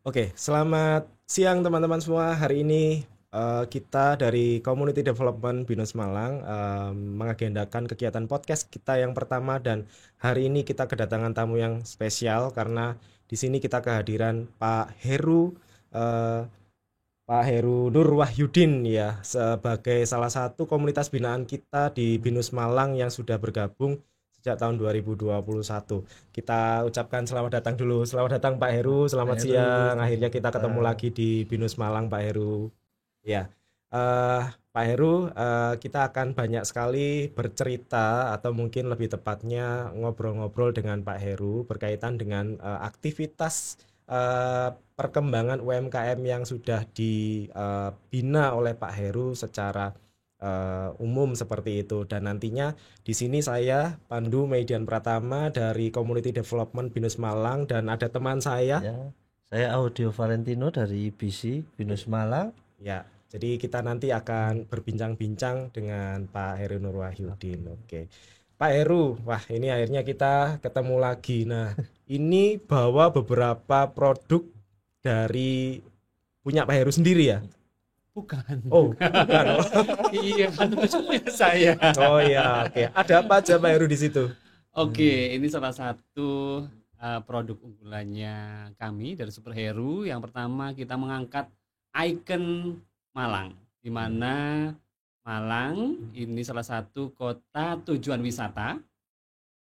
Oke, selamat siang teman-teman semua. Hari ini kita dari Community Development Binus Malang mengagendakan kegiatan podcast kita yang pertama, dan hari ini kita kedatangan tamu yang spesial karena di sini kita kehadiran Pak Heru, eh, Pak Heru Nur Wahyudin ya, sebagai salah satu komunitas binaan kita di Binus Malang yang sudah bergabung sejak tahun 2021. Kita ucapkan selamat datang dulu. Selamat datang Pak Heru, Pak selamat Heru, siang. selamat Akhirnya kita ketemu datang. lagi di Binus Malang Pak Heru. Ya, eh, Pak Heru, kita akan banyak sekali bercerita atau mungkin lebih tepatnya ngobrol-ngobrol dengan Pak Heru berkaitan dengan aktivitas perkembangan UMKM yang sudah dibina oleh Pak Heru secara umum seperti itu. Dan nantinya di sini saya Pandu Median Pratama dari Community Development Binus Malang, dan ada teman saya. Ya, saya Audio Valentino dari BC Binus Malang. Ya, jadi kita nanti akan berbincang-bincang dengan Pak Heru Nurwahyudin. Oke. Pak Heru, wah ini akhirnya kita ketemu lagi. Nah, ini bawa beberapa produk dari punya Pak Heru sendiri ya? Bukan. Oh, bukan. Iya, kan itu punya saya. Oh ya, oke. Ada apa aja Pak Heru di situ? Oke, ini salah satu produk unggulannya kami dari Superhero. Yang pertama kita mengangkat ikon Malang, di mana Malang ini salah satu kota tujuan wisata.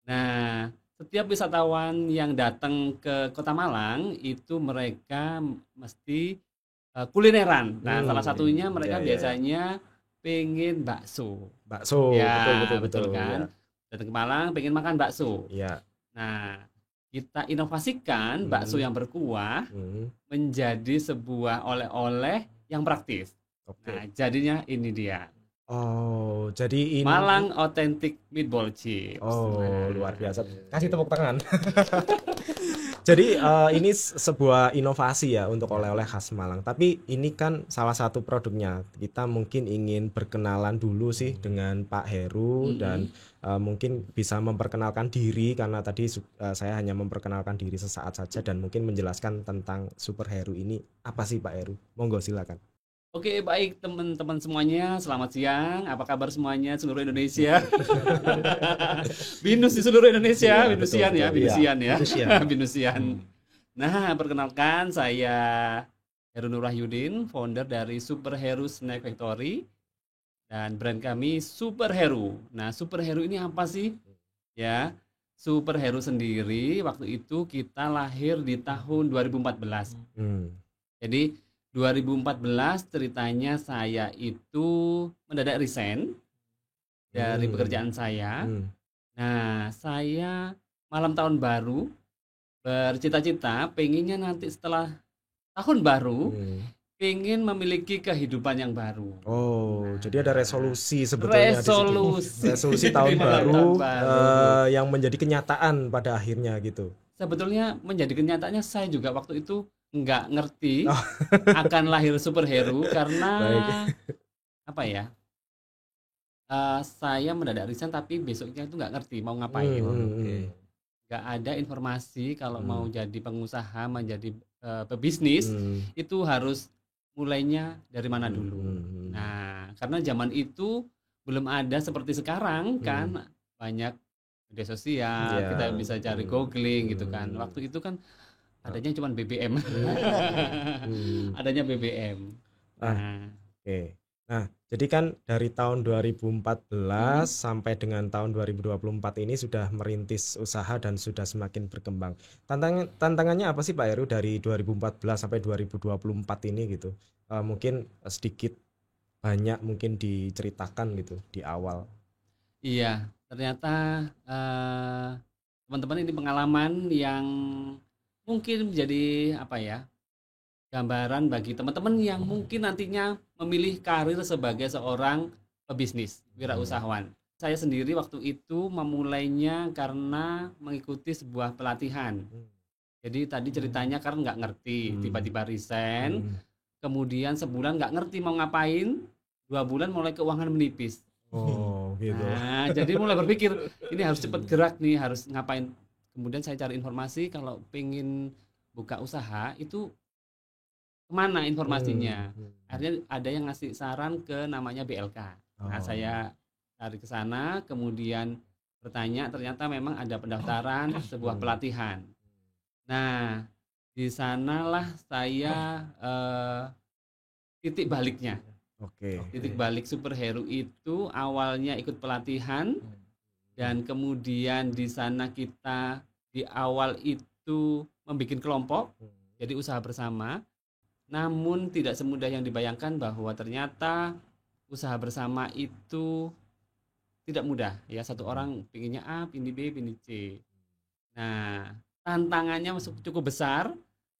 Nah, setiap wisatawan yang datang ke Kota Malang itu mereka mesti kulineran. Nah, salah satunya Ya mereka ya ya. biasanya pengen bakso. Bakso, betul betul Ya, betul betul ya. kan? Datang ke Malang pengen makan bakso. Ya. Nah, kita inovasikan bakso Hmm, yang berkuah hmm, menjadi sebuah oleh-oleh yang praktis. oke. Nah, jadinya ini dia. Oh, jadi ini. Malang Authentic Meatball Chips. Oh, luar Nah, biasa. Kasih tepuk tangan. Jadi ini sebuah inovasi ya untuk Ya, oleh-oleh khas Malang. Tapi ini kan salah satu produknya. Kita mungkin ingin berkenalan dulu sih dengan Pak Heru, dan mm-mm. mungkin bisa memperkenalkan diri karena tadi saya hanya memperkenalkan diri sesaat saja, dan mungkin menjelaskan tentang Super Heru ini apa sih Pak Heru. Monggo silakan. Oke, baik teman-teman semuanya, selamat siang. Apa kabar semuanya seluruh Indonesia? Binus di seluruh Indonesia, Iya, betul Binusian ya, betul. Iya. Binusian ya, Itu sih ya. Binusian. Hmm. Nah, perkenalkan saya Heru Nur Wahyudin, founder dari Super Heru Snack Factory dan brand kami Super Heru. Nah, Super Heru ini apa sih? Ya, Super Heru sendiri waktu itu kita lahir di tahun 2014. Hmm. Jadi 2014 ceritanya saya itu mendadak resign dari Hmm. pekerjaan saya. Hmm. Nah, saya malam tahun baru bercita-cita pengennya nanti setelah tahun baru Hmm. pengen memiliki kehidupan yang baru. Oh, jadi ada Nah, resolusi sebetulnya di situ. resolusi Resolusi di tahun malam baru tahun baru. yang menjadi kenyataan pada akhirnya gitu. Sebetulnya menjadi kenyataannya saya juga waktu itu nggak ngerti Oh, akan lahir superhero karena baik. apa ya? Saya mendadak resign tapi besoknya itu nggak ngerti mau Hmm, ngapain. hmm, oke. hmm, Nggak ada informasi kalau mau hmm, jadi pengusaha, menjadi pebisnis hmm, itu harus mulainya dari mana hmm, dulu. hmm, hmm, Nah, karena zaman itu belum ada seperti sekarang hmm. kan, banyak media sosial, kita Ya, bisa cari hmm, googling gitu kan. hmm, Waktu itu kan ah, adanya cuma BBM. hmm. Adanya BBM. Ah, Nah, oke. Nah, jadi kan dari tahun 2014 mm, sampai dengan tahun 2024 ini sudah merintis usaha dan sudah semakin berkembang. Tantangannya apa sih Pak Heru dari 2014 sampai 2024 ini gitu? Mungkin sedikit banyak mungkin diceritakan gitu di awal. iya, ternyata eh, teman-teman ini pengalaman yang mungkin menjadi apa ya, gambaran bagi teman-teman yang mungkin nantinya memilih karir sebagai seorang pebisnis, Hmm. wirausahawan. Saya sendiri waktu itu memulainya karena mengikuti sebuah pelatihan. Jadi tadi ceritanya karena nggak ngerti, Hmm. tiba-tiba resign, Hmm. kemudian sebulan nggak ngerti mau ngapain, 2 bulan mulai keuangan menipis. Oh, gitu. Nah, jadi mulai berpikir, ini harus cepat gerak nih, harus ngapain. Kemudian saya cari informasi kalau pengen buka usaha itu kemana informasinya. Akhirnya ada yang ngasih saran ke namanya BLK. Nah, saya cari ke sana, kemudian bertanya, ternyata memang ada pendaftaran sebuah pelatihan. Nah, di sanalah saya titik baliknya. Titik balik Superhero itu awalnya ikut pelatihan, dan kemudian di sana kita di awal itu membuat kelompok, jadi usaha bersama. Namun tidak semudah yang dibayangkan, bahwa ternyata usaha bersama itu tidak mudah ya. Satu orang pinginnya A, pilih B, pilih C. Nah, tantangannya cukup besar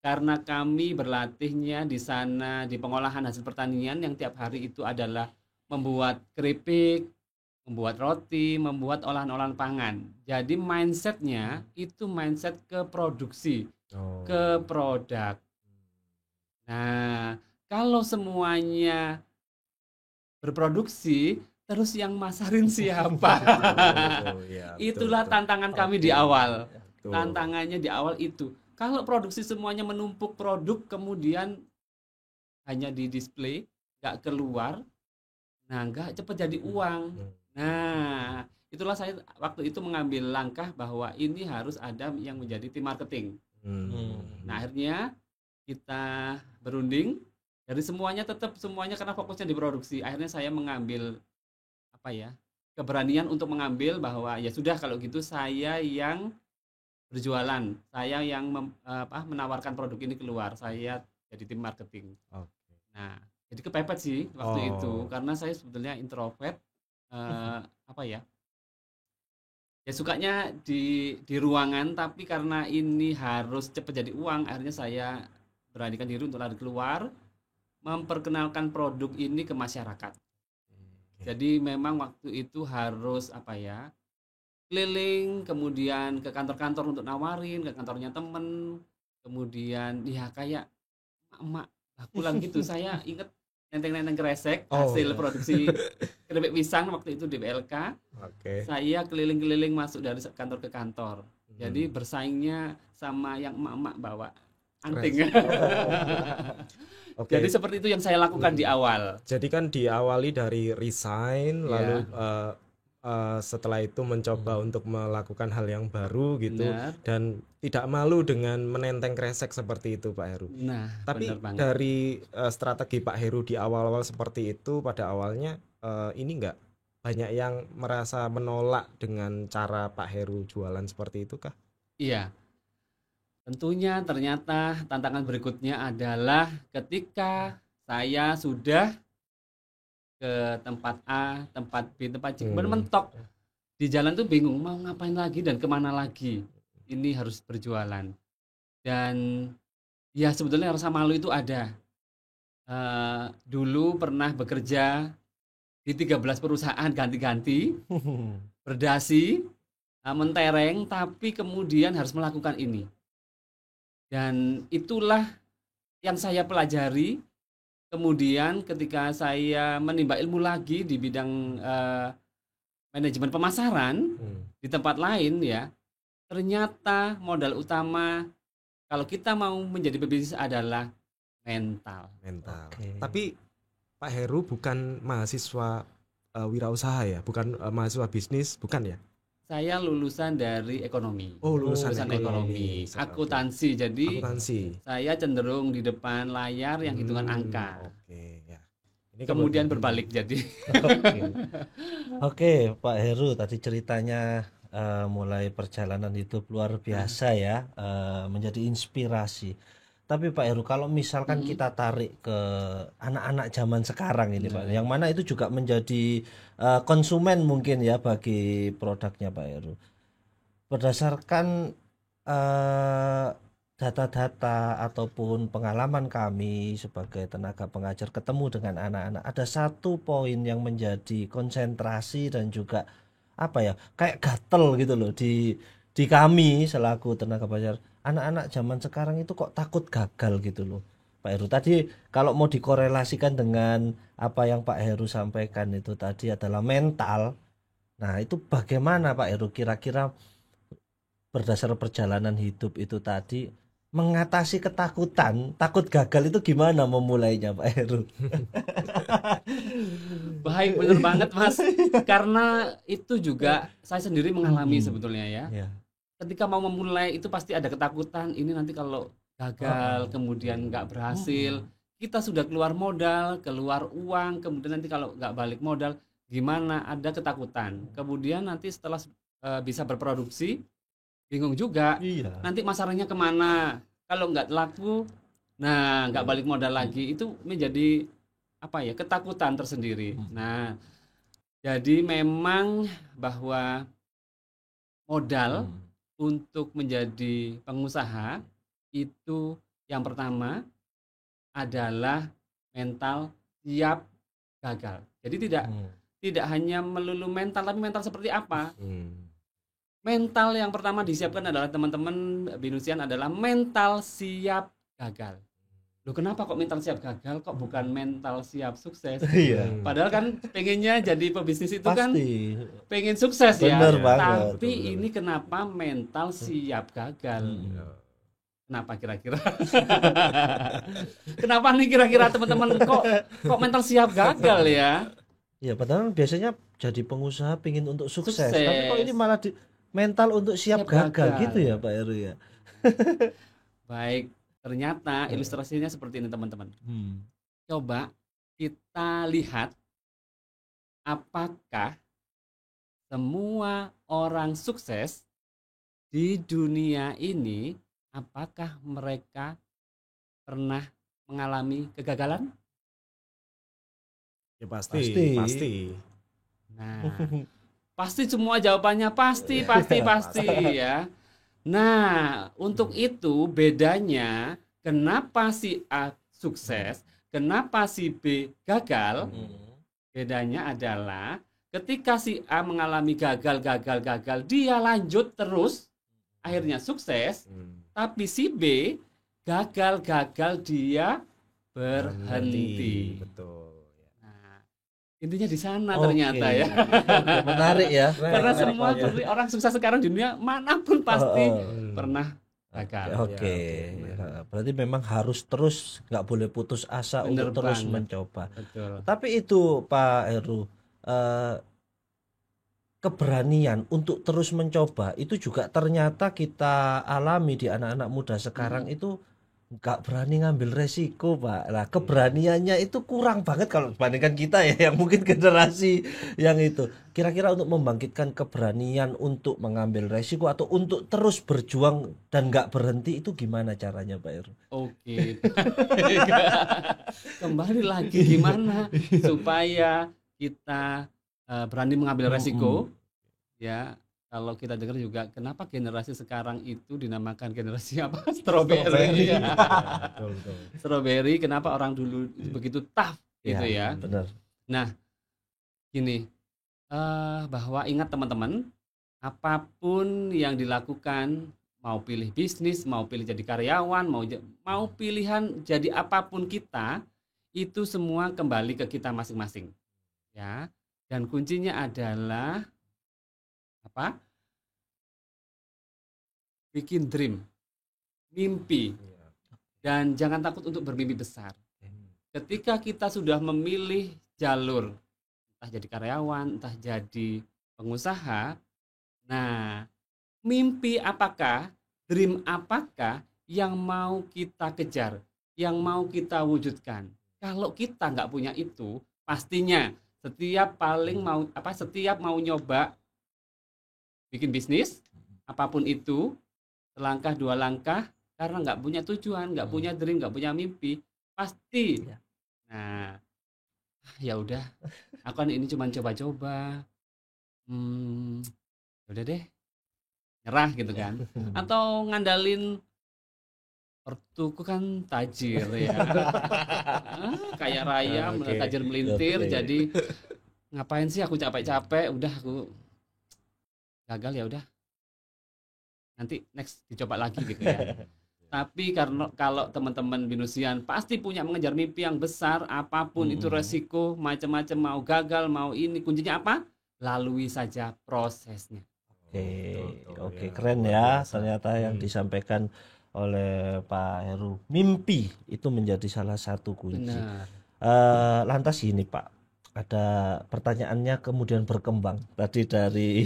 karena kami berlatihnya di sana di pengolahan hasil pertanian yang tiap hari itu adalah membuat keripik, membuat roti, membuat olahan-olahan pangan. Jadi mindsetnya itu mindset ke produksi, ke produk. Nah, kalau semuanya berproduksi, terus yang masarin siapa? Itulah tantangan kami di awal. Tantangannya di awal itu. Kalau produksi semuanya menumpuk produk, kemudian hanya di display, nggak keluar, nah nggak cepat jadi uang. Nah, itulah saya waktu itu mengambil langkah bahwa ini harus ada yang menjadi tim marketing. Nah, akhirnya kita berunding dari semuanya, tetap semuanya karena fokusnya di produksi. Akhirnya saya mengambil keberanian untuk mengambil bahwa ya sudah, kalau gitu saya yang berjualan, saya yang menawarkan produk ini keluar, saya jadi tim marketing. Nah, jadi kepepet sih waktu itu karena saya sebetulnya introvert, ya sukanya di ruangan, tapi karena ini harus cepat jadi uang, akhirnya saya beranikan diri untuk lari keluar, memperkenalkan produk ini ke masyarakat. Jadi memang waktu itu harus keliling, kemudian ke kantor-kantor untuk nawarin, ke kantornya temen, kemudian ya kayak emak bakulan gitu. Saya ingat nenteng-nenteng kresek hasil produksi keripik pisang waktu itu di BLK. Saya keliling-keliling masuk dari kantor ke kantor. Jadi bersaingnya sama yang emak-emak bawa anting. Jadi seperti itu yang saya lakukan di awal. Jadi kan diawali dari resign, lalu setelah itu mencoba untuk melakukan hal yang baru gitu. Dan tidak malu dengan menenteng kresek seperti itu, Pak Heru. Nah, tapi dari strategi Pak Heru di awal-awal seperti itu, pada awalnya ini enggak banyak yang merasa menolak dengan cara Pak Heru jualan seperti itu kah? Iya. Tentunya ternyata tantangan berikutnya adalah ketika saya sudah ke tempat A, tempat B, tempat C, mentok di jalan tuh bingung mau ngapain lagi dan kemana lagi. Ini harus berjualan. Dan ya sebetulnya rasa malu itu ada. Dulu pernah bekerja di 13 perusahaan ganti-ganti, berdasi, mentereng, tapi kemudian harus melakukan ini. Dan itulah yang saya pelajari. Kemudian ketika saya menimba ilmu lagi di bidang manajemen pemasaran di tempat lain ya, ternyata modal utama kalau kita mau menjadi pebisnis adalah mental. Tapi Pak Heru bukan mahasiswa wirausaha ya, bukan mahasiswa bisnis, bukan ya? Saya lulusan dari ekonomi. Lulusan ekonomi. Akuntansi. Jadi saya cenderung di depan layar yang hitungan angka. Ini kemudian berbalik jadi. Oke, Pak Heru, tadi ceritanya mulai perjalanan hidup luar biasa ya, menjadi inspirasi. Tapi Pak Heru, kalau misalkan kita tarik ke anak-anak zaman sekarang ini Pak, yang mana itu juga menjadi konsumen mungkin ya bagi produknya Pak Heru. Berdasarkan data-data ataupun pengalaman kami sebagai tenaga pengajar ketemu dengan anak-anak, ada satu poin yang menjadi konsentrasi dan juga kayak gatel gitu loh di kami selaku tenaga pengajar. Anak-anak zaman sekarang itu kok takut gagal gitu loh Pak Heru. Tadi kalau mau dikorelasikan dengan apa yang Pak Heru sampaikan itu tadi adalah mental. Nah itu bagaimana Pak Heru kira-kira berdasar perjalanan hidup itu tadi, mengatasi ketakutan, takut gagal itu gimana memulainya Pak Heru? Baik, bener banget Mas. Karena itu juga saya sendiri mengalami sebetulnya ya. Ya. Ketika mau memulai itu pasti ada ketakutan. Ini nanti kalau gagal, kemudian nggak berhasil, kita sudah keluar modal, keluar uang, kemudian nanti kalau nggak balik modal, gimana? Ada ketakutan. Kemudian nanti setelah bisa berproduksi, bingung juga. Iya. Nanti masarnya kemana? Kalau nggak laku, nah nggak balik modal lagi. Itu menjadi apa ya, ketakutan tersendiri. Nah, jadi memang bahwa modal untuk menjadi pengusaha itu yang pertama adalah mental siap gagal. Jadi tidak hanya melulu mental, tapi mental seperti apa? Mental yang pertama disiapkan adalah teman-teman Binusian adalah mental siap gagal. Loh, kenapa kok mental siap gagal, kok bukan mental siap sukses? Iya. Padahal kan pengennya jadi pebisnis itu kan Pasti. pengen sukses ya. Bener banget. Tapi ini kenapa mental siap gagal? Kenapa kira-kira? Kenapa nih kira-kira teman-teman kok mental siap gagal ya? Ya padahal biasanya jadi pengusaha pingin untuk sukses. Sukses. Tapi kok ini malah mental untuk siap gagal gagal. gitu ya Pak Heru ya. Baik, ternyata ilustrasinya seperti ini teman-teman. Coba kita lihat apakah semua orang sukses di dunia ini, apakah mereka pernah mengalami kegagalan? Ya pasti. Nah, pasti semua jawabannya pasti ya. Nah, untuk itu bedanya kenapa si A sukses, kenapa si B gagal? Bedanya adalah ketika si A mengalami gagal, dia lanjut terus, akhirnya sukses. Tapi si B gagal, dia berhenti. Betul. Intinya di sana ternyata ya. Menarik ya. Karena semua orang sukses sekarang di dunia manapun pasti pernah gagal. Oke. Berarti memang harus terus, nggak boleh putus asa. Bener untuk terus banget. mencoba. Betul. Tapi itu Pak Heru, keberanian untuk terus mencoba itu juga ternyata kita alami di anak-anak muda sekarang itu nggak berani ngambil resiko Pak. Nah keberaniannya itu kurang banget kalau dibandingkan kita ya yang mungkin generasi yang itu. Kira-kira untuk membangkitkan keberanian untuk mengambil resiko atau untuk terus berjuang dan nggak berhenti itu gimana caranya Pak Heru? Oke. Kembali lagi gimana supaya kita berani mengambil resiko ya. Kalau kita dengar juga kenapa generasi sekarang itu dinamakan generasi apa? Strawberry. Ya. Betul. Strawberry, kenapa orang dulu begitu tough gitu ya. Benar. Nah, gini, bahwa ingat teman-teman, apapun yang dilakukan, mau pilih bisnis, mau pilih jadi karyawan, mau pilihan jadi apapun kita, itu semua kembali ke kita masing-masing. Ya. Dan kuncinya adalah apa? Bikin dream, mimpi, dan jangan takut untuk bermimpi besar. Ketika kita sudah memilih jalur, entah jadi karyawan, entah jadi pengusaha, nah mimpi apakah, dream apakah yang mau kita kejar, yang mau kita wujudkan? Kalau kita nggak punya itu, pastinya setiap mau nyoba bikin bisnis, apapun itu, selangkah dua langkah, karena nggak punya tujuan, nggak punya dream, nggak punya mimpi, pasti. Nah, ya udah, aku kan ini cuma coba-coba, udah deh, nyerah gitu kan, atau ngandalin ortuku kan tajir ya, kaya raya, tajir melintir, jadi ngapain sih aku capek-capek, udah aku gagal ya udah, nanti next dicoba lagi gitu ya. Tapi karena kalau teman-teman Binusian pasti punya mengejar mimpi yang besar, apapun itu resiko macam-macam, mau gagal mau ini, kuncinya apa? Lalui saja prosesnya. Oke, keren ya ternyata yang disampaikan oleh Pak Heru. Mimpi itu menjadi salah satu kunci. Benar. Lantas ini Pak, ada pertanyaannya kemudian berkembang tadi dari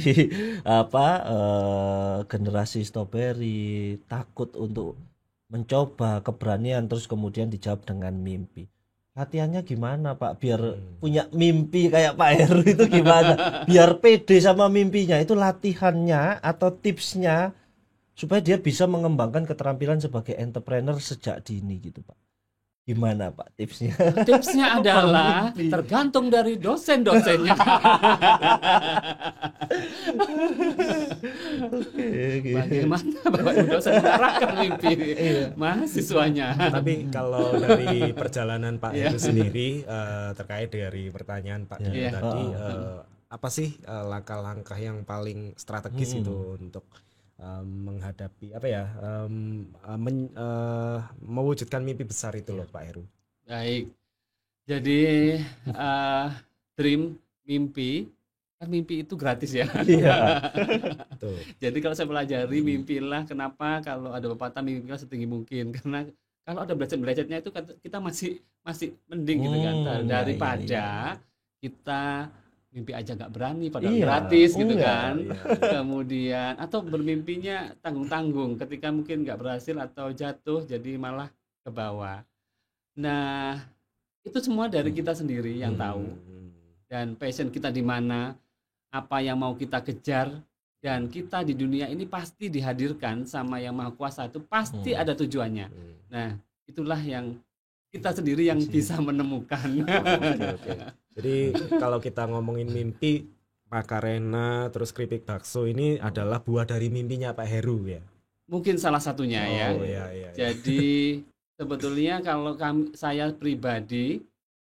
generasi strawberry takut untuk mencoba, keberanian, terus kemudian dijawab dengan mimpi. Latihannya gimana Pak biar punya mimpi kayak Pak Heru itu gimana? Biar pede sama mimpinya, itu latihannya atau tipsnya supaya dia bisa mengembangkan keterampilan sebagai entrepreneur sejak dini gitu Pak. Gimana Pak tipsnya? Tipsnya adalah tergantung dari dosen-dosennya. Bagaimana Bapak Ibu dosen mengarahkan mimpi mahasiswanya? Tapi kalau dari perjalanan Pak Heru sendiri terkait dari pertanyaan Pak Dino tadi, apa sih langkah-langkah yang paling strategis itu untuk menghadapi mewujudkan mimpi besar itu loh Pak Heru? Baik, jadi dream, mimpi, kan mimpi itu gratis ya. Betul. Jadi kalau saya pelajari mimpilah, kenapa kalau ada pepatah mimpilah setinggi mungkin, karena kalau ada belajar-belajarnya itu kita masih mending gitu kan, daripada kita mimpi aja nggak berani padahal gratis gitu kan. Kemudian atau bermimpinya tanggung-tanggung, ketika mungkin nggak berhasil atau jatuh jadi malah ke bawah. Nah, itu semua dari kita sendiri yang tahu, dan passion kita di mana, apa yang mau kita kejar, dan kita di dunia ini pasti dihadirkan sama Yang Maha Kuasa, itu pasti ada tujuannya. Nah, itulah yang kita sendiri yang bisa menemukan. Oke. Jadi kalau kita ngomongin mimpi, Makarena terus keripik bakso ini adalah buah dari mimpinya Pak Heru ya. Mungkin salah satunya ya. Iya. Jadi sebetulnya kalau saya pribadi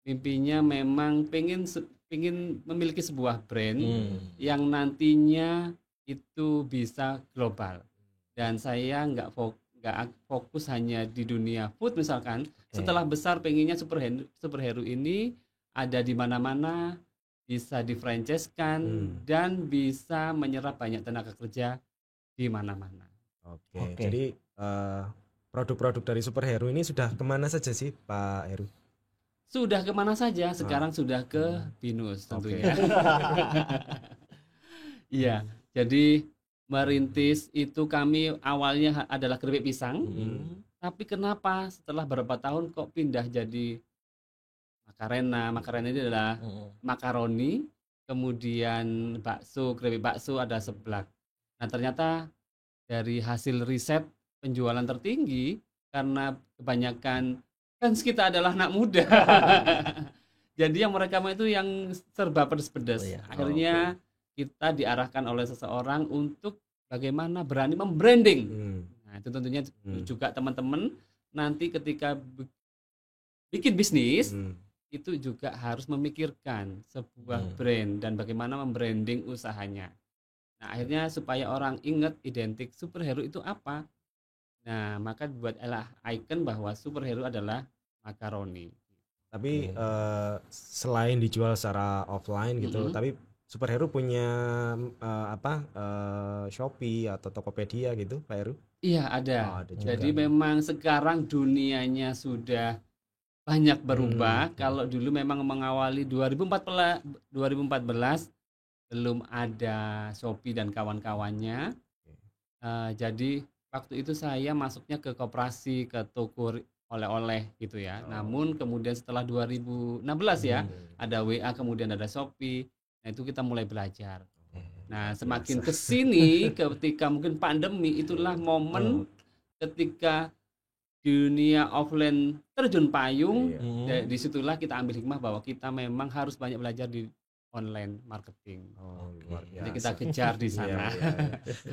mimpinya memang pengen memiliki sebuah brand yang nantinya itu bisa global. Dan saya nggak fokus hanya di dunia food misalkan. Setelah besar pengennya superhero ini ada di mana-mana, bisa di-franchise-kan dan bisa menyerap banyak tenaga kerja di mana-mana. Oke. Jadi produk-produk dari superhero ini sudah kemana saja sih Pak Heru? Sudah kemana saja, sekarang sudah ke Binus tentunya. Iya, jadi merintis itu kami awalnya adalah keripik pisang, tapi kenapa setelah beberapa tahun kok pindah jadi Makarena ini adalah makaroni, kemudian bakso, keripik bakso ada seblak. Nah ternyata dari hasil riset penjualan tertinggi karena kebanyakan fans kita adalah anak muda. Jadi yang mereka mau itu yang serba pedas-pedas. Akhirnya kita diarahkan oleh seseorang untuk bagaimana berani membranding. Nah itu tentunya juga teman-teman nanti ketika bikin bisnis itu juga harus memikirkan sebuah brand dan bagaimana membranding usahanya. Nah akhirnya supaya orang ingat identik superhero itu apa. Nah maka buatlah icon bahwa superhero adalah makaroni. Tapi selain dijual secara offline gitu, tapi superhero punya Shopee atau Tokopedia gitu Pak Heru? Iya ada. Jadi memang sekarang dunianya sudah banyak berubah. Kalau dulu memang mengawali 2014 belum ada Shopee dan kawan-kawannya. Jadi waktu itu saya masuknya ke koperasi, ke toko oleh-oleh gitu ya. Namun kemudian setelah 2016 ya, ada WA, kemudian ada Shopee. Nah itu kita mulai belajar. Nah semakin kesini ketika mungkin pandemi, itulah momen ketika dunia offline terjun payung. Disitulah kita ambil hikmah bahwa kita memang harus banyak belajar di online marketing. Jadi kita kejar di sana.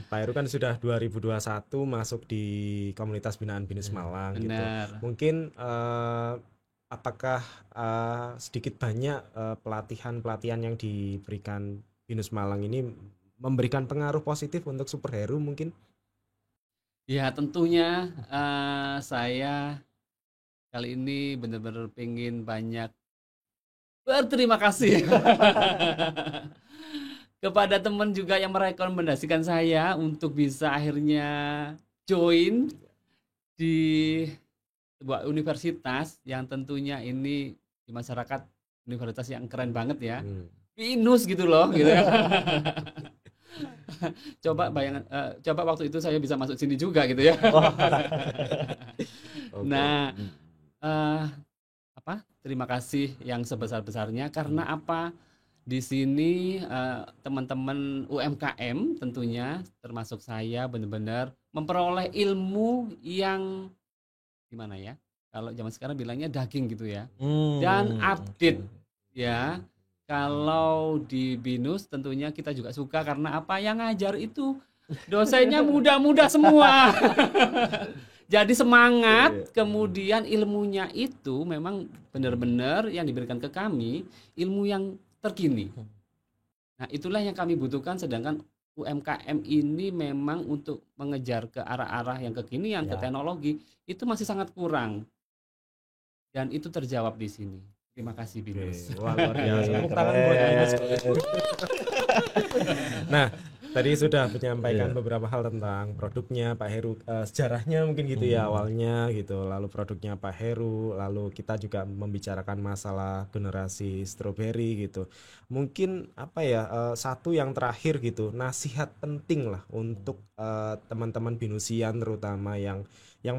Pak Heru kan sudah 2021 masuk di komunitas binaan Binus Malang gitu. Mungkin apakah sedikit banyak pelatihan yang diberikan Binus Malang ini memberikan pengaruh positif untuk superhero mungkin? Ya tentunya saya kali ini benar-benar pengen banyak berterima kasih kepada teman juga yang merekomendasikan saya untuk bisa akhirnya join di sebuah universitas yang tentunya ini di masyarakat universitas yang keren banget ya. Binus gitu loh gitu ya. Coba coba waktu itu saya bisa masuk sini juga gitu ya. Nah, terima kasih yang sebesar-besarnya karena apa? Di sini teman-teman UMKM tentunya termasuk saya benar-benar memperoleh ilmu yang gimana ya? Kalau zaman sekarang bilangnya daging gitu ya. Dan update ya. Kalau di BINUS tentunya kita juga suka karena apa? Yang ngajar itu dosennya muda-muda semua. Jadi semangat, kemudian ilmunya itu memang benar-benar yang diberikan ke kami ilmu yang terkini. Nah, itulah yang kami butuhkan, sedangkan UMKM ini memang untuk mengejar ke arah-arah yang kekinian, ke teknologi itu masih sangat kurang. Dan itu terjawab di sini. Terima kasih BINUS. Wah, luar biasa. Tepuk tangan buat BINUS. Nah, tadi sudah menyampaikan beberapa hal tentang produknya Pak Heru, sejarahnya mungkin gitu ya awalnya gitu, lalu produknya Pak Heru, lalu kita juga membicarakan masalah generasi stroberi gitu. Mungkin apa ya, satu yang terakhir gitu, nasihat penting lah untuk teman-teman binusian terutama yang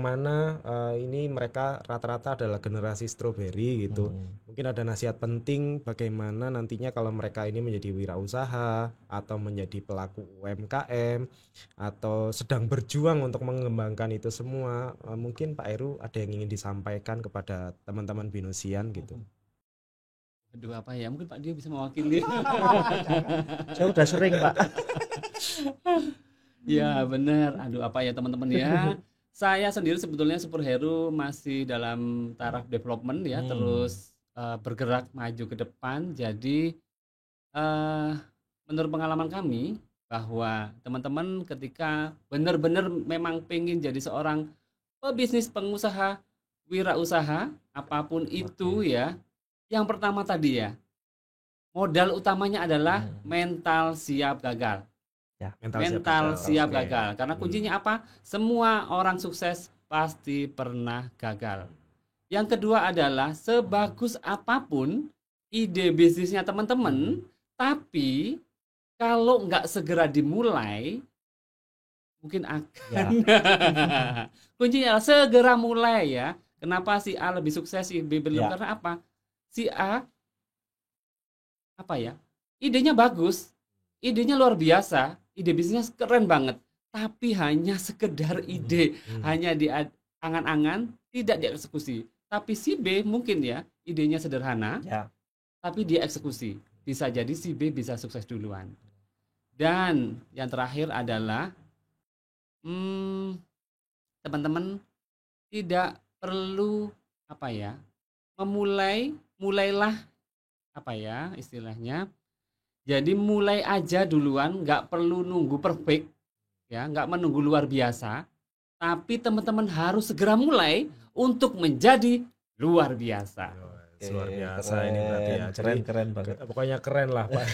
mana ini mereka rata-rata adalah generasi stroberi gitu. Mungkin ada nasihat penting bagaimana nantinya kalau mereka ini menjadi wirausaha atau menjadi pelaku UMKM atau sedang berjuang untuk mengembangkan itu semua. Mungkin Pak Heru ada yang ingin disampaikan kepada teman-teman binusian gitu. Aduh, apa ya? Mungkin Pak Dio bisa mewakili. Saya udah sering, Pak. Ya, benar. Aduh, apa ya teman-teman ya? Saya sendiri sebetulnya Super Heru masih dalam taraf development ya, terus bergerak maju ke depan. Jadi menurut pengalaman kami bahwa teman-teman ketika benar-benar memang pengen jadi seorang pebisnis, pengusaha, wirausaha, apapun itu ya, yang pertama tadi ya, modal utamanya adalah mental siap gagal. Ya, mental siap gagal. Karena kuncinya apa? Semua orang sukses pasti pernah gagal. Yang kedua adalah sebagus apapun ide bisnisnya teman-teman, tapi kalau nggak segera dimulai, mungkin akan. Kuncinya adalah segera mulai ya. Kenapa si A lebih sukses, si B belum? Karena apa? Si A idenya bagus, idenya luar biasa, ide bisnisnya keren banget, tapi hanya sekedar ide, hanya di angan-angan, tidak dieksekusi. Tapi si B mungkin ya, idenya sederhana, tapi dia eksekusi. Bisa jadi si B bisa sukses duluan. Dan yang terakhir adalah teman-teman tidak perlu mulailah istilahnya. Jadi mulai aja duluan, nggak perlu nunggu perfect, ya, nggak menunggu luar biasa. Tapi teman-teman harus segera mulai untuk menjadi luar biasa. Luar biasa ini berarti ya. Keren banget. Pokoknya keren lah Pak.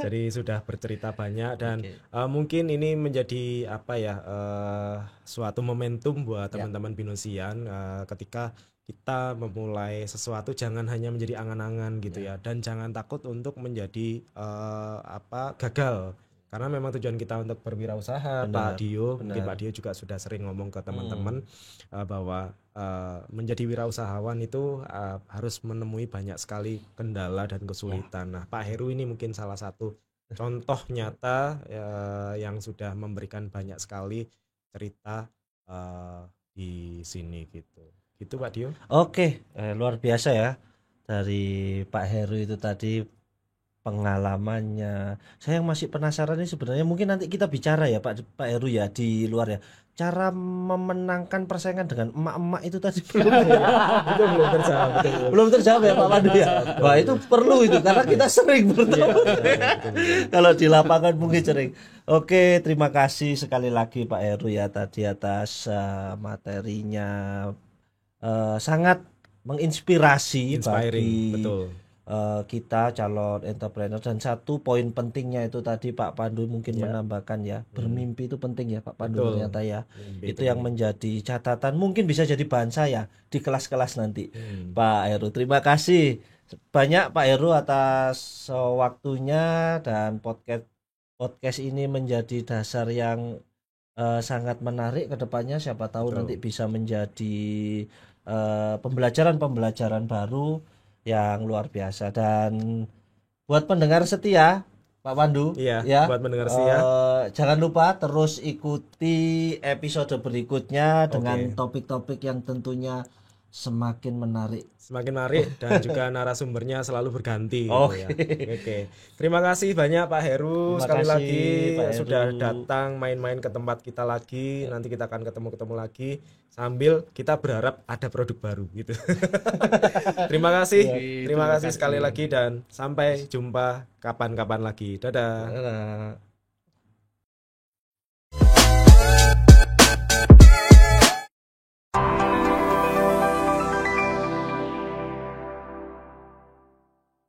Jadi sudah bercerita banyak dan mungkin ini menjadi suatu momentum buat teman-teman binusian ketika kita memulai sesuatu jangan hanya menjadi angan-angan gitu ya, dan jangan takut untuk menjadi gagal, karena memang tujuan kita untuk berwirausaha. Pak Dio, mungkin Pak Dio juga sudah sering ngomong ke teman-teman bahwa menjadi wirausahawan itu harus menemui banyak sekali kendala dan kesulitan. Nah, Pak Heru ini mungkin salah satu contoh nyata yang sudah memberikan banyak sekali cerita di sini gitu. Gitu Pak Dio. Oke, luar biasa ya dari Pak Heru itu tadi pengalamannya. Saya yang masih penasaran ini sebenarnya, mungkin nanti kita bicara ya Pak Heru ya di luar ya. Cara memenangkan persaingan dengan emak-emak itu tadi belum terjawab ya Pak Pandu ya. Wah, itu perlu itu karena kita sering bertemu. Kalau di lapangan mungkin sering. Oke, terima kasih sekali lagi Pak Heru ya tadi atas materinya. Sangat menginspirasi bagi kita calon entrepreneur. Dan satu poin pentingnya itu tadi Pak Pandu mungkin menambahkan ya, bermimpi itu penting ya Pak Pandu. Betul. Ternyata ya Mimpi itu yang menjadi catatan, mungkin bisa jadi bahan saya di kelas-kelas nanti. Pak Heru, terima kasih banyak Pak Heru atas waktunya, dan podcast ini menjadi dasar yang sangat menarik ke depannya. Siapa tahu nanti bisa menjadi pembelajaran baru yang luar biasa. Dan buat pendengar setia Pak Pandu, buat pendengar setia, jangan lupa terus ikuti episode berikutnya dengan topik-topik yang tentunya semakin menarik dan juga narasumbernya selalu berganti gitu ya. Oke. Terima kasih banyak Pak Heru. Sekali lagi sudah datang main-main ke tempat kita lagi. Nanti kita akan ketemu lagi sambil kita berharap ada produk baru gitu. Terima kasih sekali lagi, dan sampai jumpa kapan-kapan lagi. Dadah.